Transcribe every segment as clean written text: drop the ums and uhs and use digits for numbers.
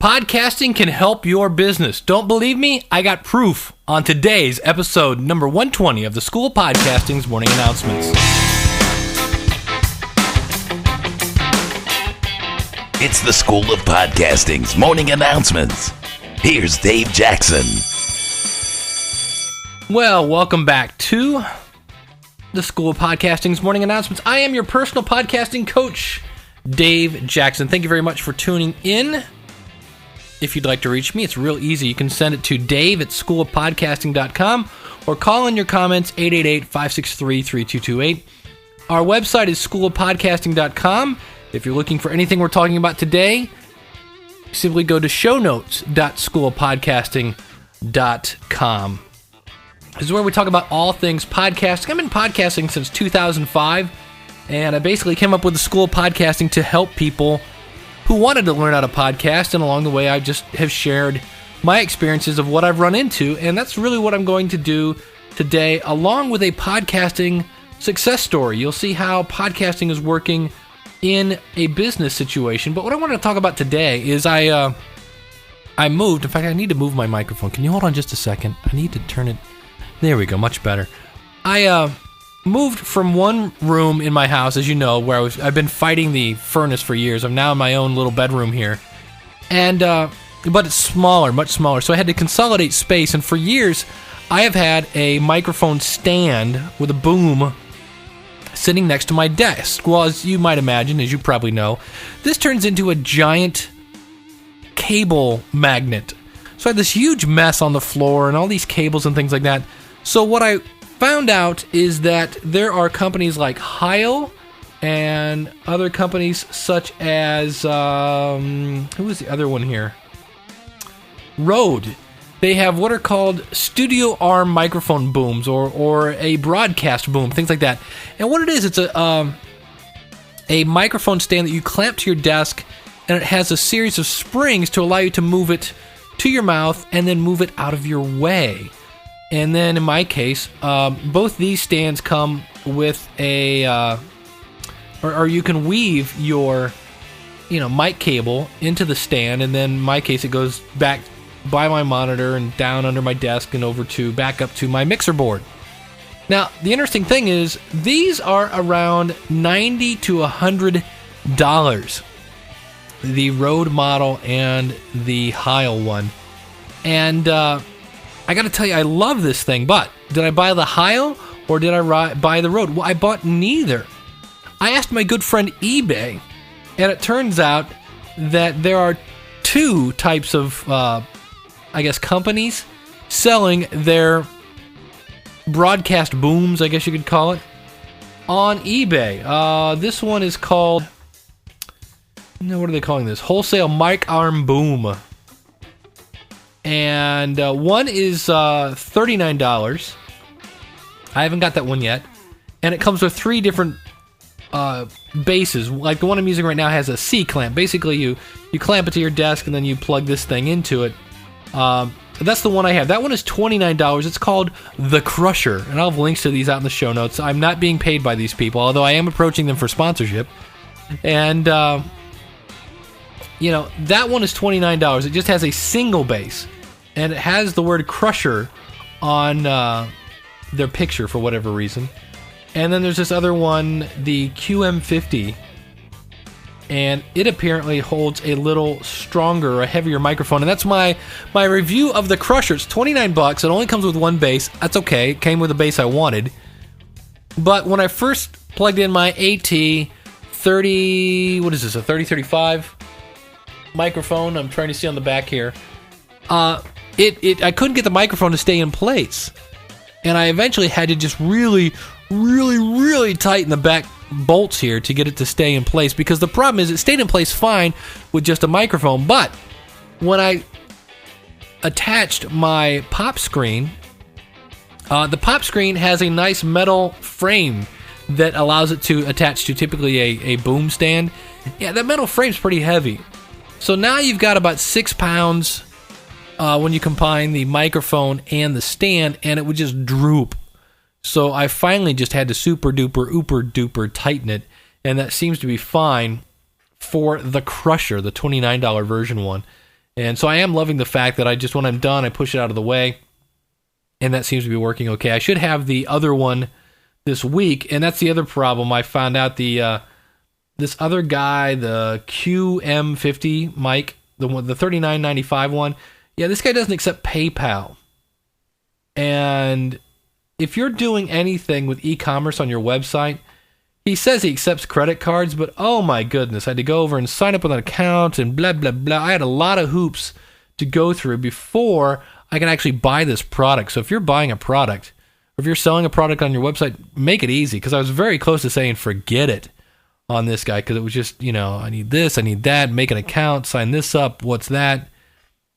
Podcasting can help your business. Don't believe me? I got proof on today's episode number 120 of the School of Podcasting's morning announcements. It's the School of Podcasting's morning announcements. Here's Dave Jackson. Well, welcome back to the School of Podcasting's morning announcements. I am your personal podcasting coach, Dave Jackson. Thank you very much for tuning in. If you'd like to reach me, it's real easy. You can send it to dave@schoolofpodcasting.com or call in your comments, 888-563-3228. Our website is schoolofpodcasting.com. If you're looking for anything we're talking about today, simply go to shownotes.schoolofpodcasting.com. This is where we talk about all things podcasting. I've been podcasting since 2005, and I basically came up with the School of Podcasting to help people who wanted to learn how to podcast, and along the way I just have shared my experiences of what I've run into, and that's really what I'm going to do today, along with a podcasting success story. You'll see how podcasting is working in a business situation, but what I wanted to talk about today is I moved. In fact, I need to move my microphone. Can you hold on just a second? I need to turn it. There we go, much better. I moved from one room in my house, as you know, where I've been fighting the furnace for years. I'm now in my own little bedroom here, and but it's smaller, much smaller. So I had to consolidate space, and for years I have had a microphone stand with a boom sitting next to my desk. Well, as you might imagine, as you probably know, this turns into a giant cable magnet. So I had this huge mess on the floor and all these cables and things like that. So what I found out is that there are companies like Heil and other companies such as who is the other one here? Rode. They have what are called studio arm microphone booms or a broadcast boom, things like that. And what it is, it's a microphone stand that you clamp to your desk, and it has a series of springs to allow you to move it to your mouth and then move it out of your way. And then in my case, both these stands come with a, or you can weave your, mic cable into the stand, and then in my case it goes back by my monitor and down under my desk and back up to my mixer board. Now, the interesting thing is, these are around $90 to $100, the Rode model and the Heil one. And I got to tell you, I love this thing, but did I buy the Heil or did I buy the Rode? Well, I bought neither. I asked my good friend eBay, and it turns out that there are two types of, companies selling their broadcast booms, I guess you could call it, on eBay. This one is called, what are they calling this? Wholesale mic arm boom. And one is $39. I haven't got that one yet. And it comes with three different bases. Like the one I'm using right now has a C-clamp. Basically, you clamp it to your desk and then you plug this thing into it. That's the one I have. That one is $29. It's called The Crusher. And I'll have links to these out in the show notes. I'm not being paid by these people, although I am approaching them for sponsorship. And, that one is $29. It just has a single base. And it has the word Crusher on their picture for whatever reason. And then there's this other one, the QM50. And it apparently holds a little stronger, a heavier microphone. And that's my review of the Crusher. It's $29. It only comes with one bass. That's okay. It came with the bass I wanted. But when I first plugged in my AT30, what is this, a 3035 microphone? I'm trying to see on the back here. I couldn't get the microphone to stay in place. And I eventually had to just really, really, really tighten the back bolts here to get it to stay in place, because the problem is it stayed in place fine with just a microphone, but when I attached my pop screen, the pop screen has a nice metal frame that allows it to attach to typically a boom stand. Yeah, that metal frame's pretty heavy. So now you've got about 6 pounds when you combine the microphone and the stand, and it would just droop. So I finally just had to super duper, ooper duper tighten it, and that seems to be fine for the Crusher, the $29 version one. And so I am loving the fact that I just, when I'm done, I push it out of the way, and that seems to be working okay. I should have the other one this week, and that's the other problem. I found out this other guy, the QM50 mic, the $39.95 one, yeah, this guy doesn't accept PayPal. And if you're doing anything with e-commerce on your website, he says he accepts credit cards, but oh my goodness, I had to go over and sign up with an account and blah, blah, blah. I had a lot of hoops to go through before I can actually buy this product. So if you're buying a product, or if you're selling a product on your website, make it easy, because I was very close to saying forget it on this guy, because it was just, I need this, I need that, make an account, sign this up, what's that?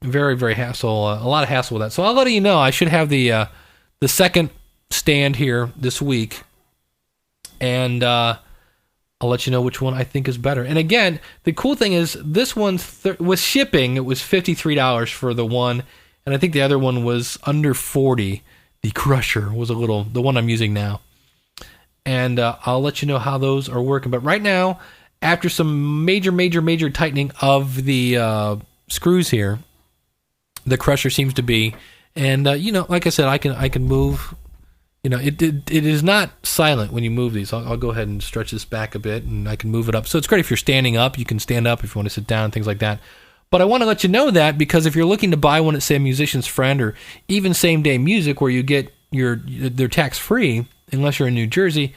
Very, very hassle, a lot of hassle with that. So I'll let you know, I should have the second stand here this week, and I'll let you know which one I think is better. And again, the cool thing is, this one, with shipping, it was $53 for the one, and I think the other one was under $40. The Crusher was the one I'm using now. And I'll let you know how those are working. But right now, after some major tightening of the screws here, the Crusher seems to be. And like I said, I can move. It is not silent when you move these. I'll go ahead and stretch this back a bit, and I can move it up. So it's great if you're standing up. You can stand up if you want to sit down, things like that. But I want to let you know that, because if you're looking to buy one at, say, a Musician's Friend, or even Same Day Music, where you get they're tax-free, unless you're in New Jersey,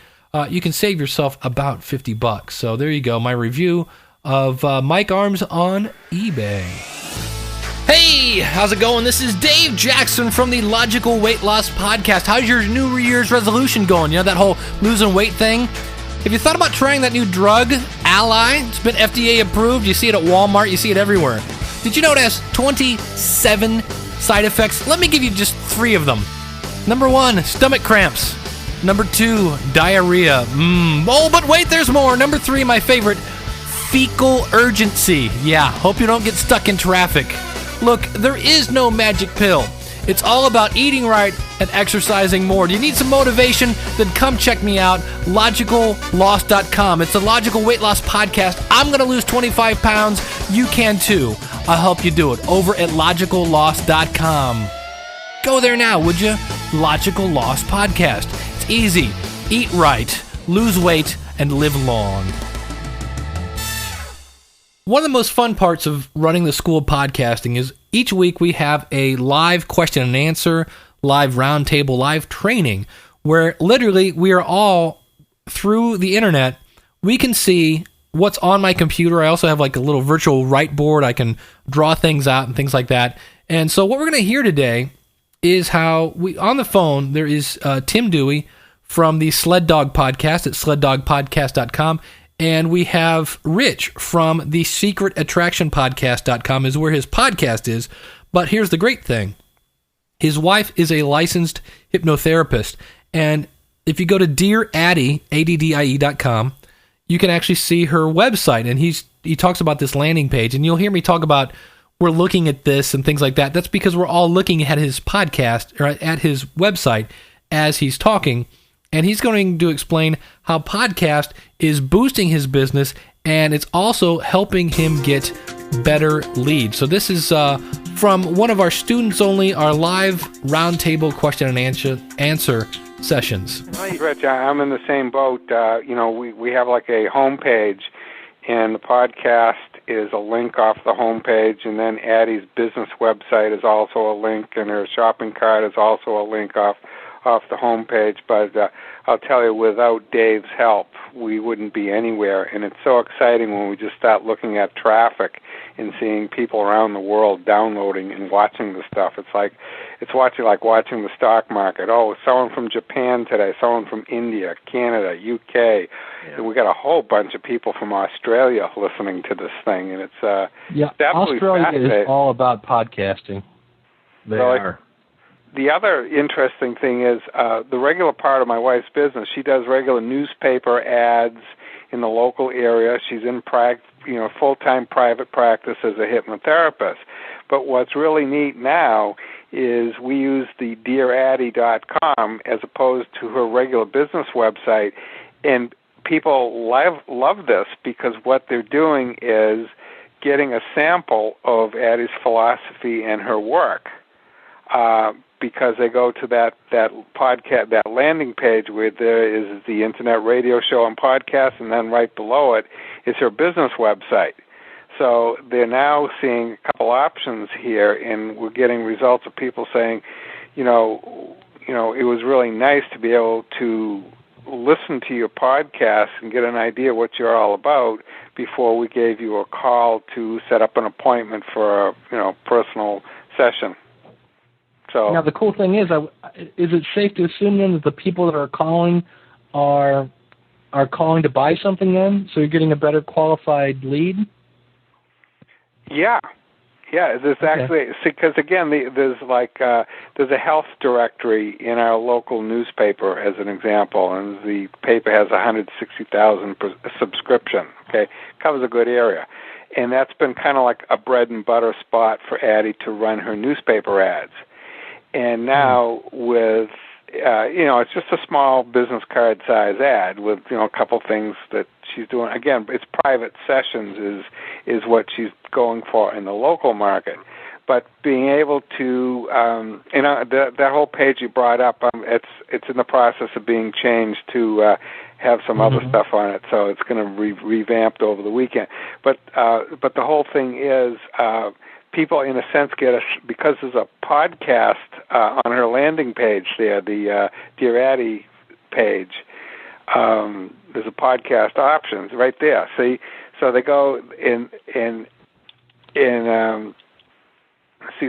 you can save yourself about $50. So there you go, my review of mic arms on eBay. Hey, how's it going? This is Dave Jackson from the Logical Weight Loss Podcast. How's your New Year's resolution going? That whole losing weight thing? Have you thought about trying that new drug, Ally? It's been FDA approved. You see it at Walmart. You see it everywhere. Did you know it has 27 side effects? Let me give you just 3 of them. Number 1, stomach cramps. Number 2, diarrhea. Oh, but wait, there's more. Number 3, my favorite, fecal urgency. Yeah, hope you don't get stuck in traffic. Look, there is no magic pill. It's all about eating right and exercising more. Do you need some motivation? Then come check me out, logicalloss.com. It's a logical weight loss podcast. I'm going to lose 25 pounds. You can too. I'll help you do it over at logicalloss.com. Go there now, would you? Logical Loss Podcast. It's easy. Eat right, lose weight, and live long. One of the most fun parts of running the School of Podcasting is each week we have a live question and answer, live roundtable, live training, where literally we are all, through the internet, we can see what's on my computer. I also have like a little virtual whiteboard. I can draw things out and things like that. And so what we're going to hear today is how on the phone, there is Tim Dewey from the Sled Dog Podcast at sleddogpodcast.com. And we have Rich from the secretattractionpodcast.com is where his podcast is. But here's the great thing. His wife is a licensed hypnotherapist. And if you go to dearaddy.com, you can actually see her website. And he talks about this landing page. And you'll hear me talk about we're looking at this and things like that. That's because we're all looking at his podcast or at his website as he's talking. And he's going to explain how podcast is boosting his business, and it's also helping him get better leads. So this is from one of our students only, our live roundtable question and answer sessions. Hi, Rich. I'm in the same boat. We have like a homepage, and the podcast is a link off the homepage, and then Addie's business website is also a link, and her shopping cart is also a link off the homepage. But I'll tell you, without Dave's help, we wouldn't be anywhere. And it's so exciting when we just start looking at traffic and seeing people around the world downloading and watching the stuff. It's watching the stock market. Oh, someone from Japan today, someone from India, Canada, UK. Yeah. And we got a whole bunch of people from Australia listening to this thing, and it's definitely Australia fascinating. is all about podcasting. They are. The other interesting thing is the regular part of my wife's business. She does regular newspaper ads in the local area. She's in full-time private practice as a hypnotherapist. But what's really neat now is we use the dearaddy.com as opposed to her regular business website, and people love this because what they're doing is getting a sample of Addie's philosophy and her work, because they go to that podcast, that landing page where there is the internet radio show and podcast, and then right below it is her business website. So they're now seeing a couple options here, and we're getting results of people saying, it was really nice to be able to listen to your podcast and get an idea what you're all about before we gave you a call to set up an appointment for a personal session. So now the cool thing is it safe to assume then that the people that are calling are calling to buy something then, so you're getting a better qualified lead? Yeah, there's actually, because again, there's a health directory in our local newspaper as an example, and the paper has 160,000 subscription. Okay, covers a good area, and that's been kind of like a bread and butter spot for Addie to run her newspaper ads. And now with it's just a small business card size ad with a couple things that she's doing. Again, it's private sessions is what she's going for in the local market. But being able to that whole page you brought up, it's in the process of being changed to have some other stuff on it. So it's going to be revamped over the weekend. But the whole thing is. People, in a sense, because there's a podcast on her landing page there, the Dear Addie page. There's a podcast options right there. See, so they go in.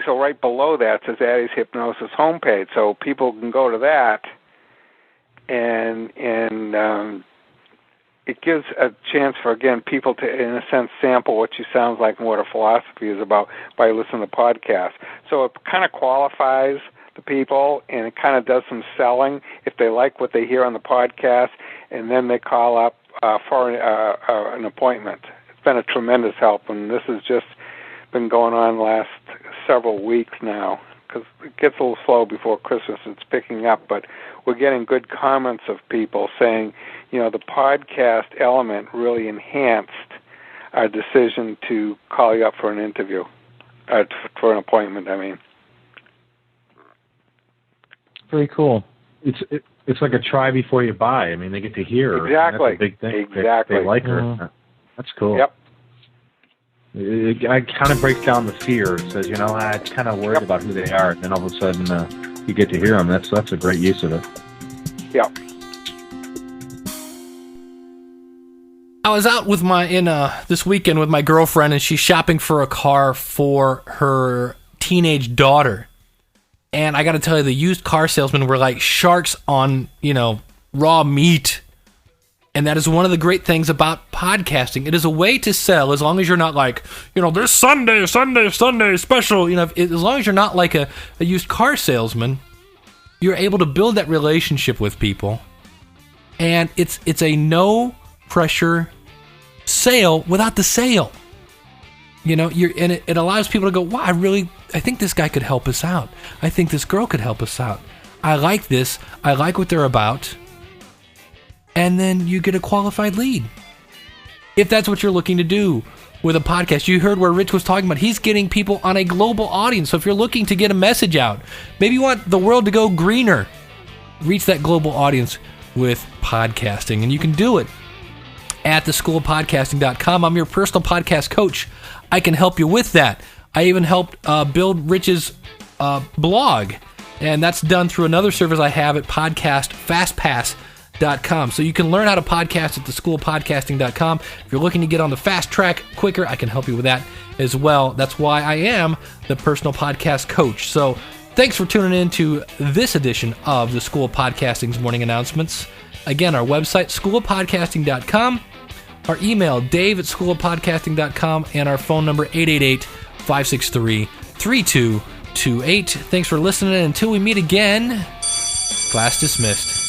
So right below that says Addie's Hypnosis homepage. So people can go to that, and it gives a chance for, again, people to, in a sense, sample what she sounds like and what her philosophy is about by listening to podcasts. So it kind of qualifies the people, and it kind of does some selling if they like what they hear on the podcast, and then they call up for an appointment. It's been a tremendous help, and this has just been going on the last several weeks now, because it gets a little slow before Christmas. It's picking up, but we're getting good comments of people saying, the podcast element really enhanced our decision to call you up for an interview, for an appointment, I mean. Very cool. It's like a try before you buy. I mean, they get to hear. Exactly. That's a big thing. Exactly. They like her. That's cool. Yep. It kind of breaks down the fear. It says, I'm kind of worried about who they are, and then all of a sudden you get to hear them. That's a great use of it. Yeah. I was out with this weekend with my girlfriend, and she's shopping for a car for her teenage daughter. And I got to tell you, the used car salesmen were like sharks on, raw meat. And that is one of the great things about podcasting. It is a way to sell, as long as you're not like, there's Sunday special. As long as you're not like a used car salesman, you're able to build that relationship with people. And it's a no pressure sale without the sale. And it allows people to go, wow, I think this guy could help us out. I think this girl could help us out. I like this. I like what they're about. And then you get a qualified lead. If that's what you're looking to do with a podcast. You heard where Rich was talking about. He's getting people on a global audience. So if you're looking to get a message out, maybe you want the world to go greener, reach that global audience with podcasting. And you can do it at theschoolofpodcasting.com. I'm your personal podcast coach. I can help you with that. I even helped build Rich's blog. And that's done through another service I have at podcastfastpass.com. So you can learn how to podcast at theschoolofpodcasting.com. If you're looking to get on the fast track quicker, I can help you with that as well. That's why I am the personal podcast coach. So thanks for tuning in to this edition of the School of Podcasting's morning announcements. Again, our website, schoolofpodcasting.com. Our email, dave@schoolofpodcasting.com. And our phone number, 888-563-3228. Thanks for listening. Until we meet again, class dismissed.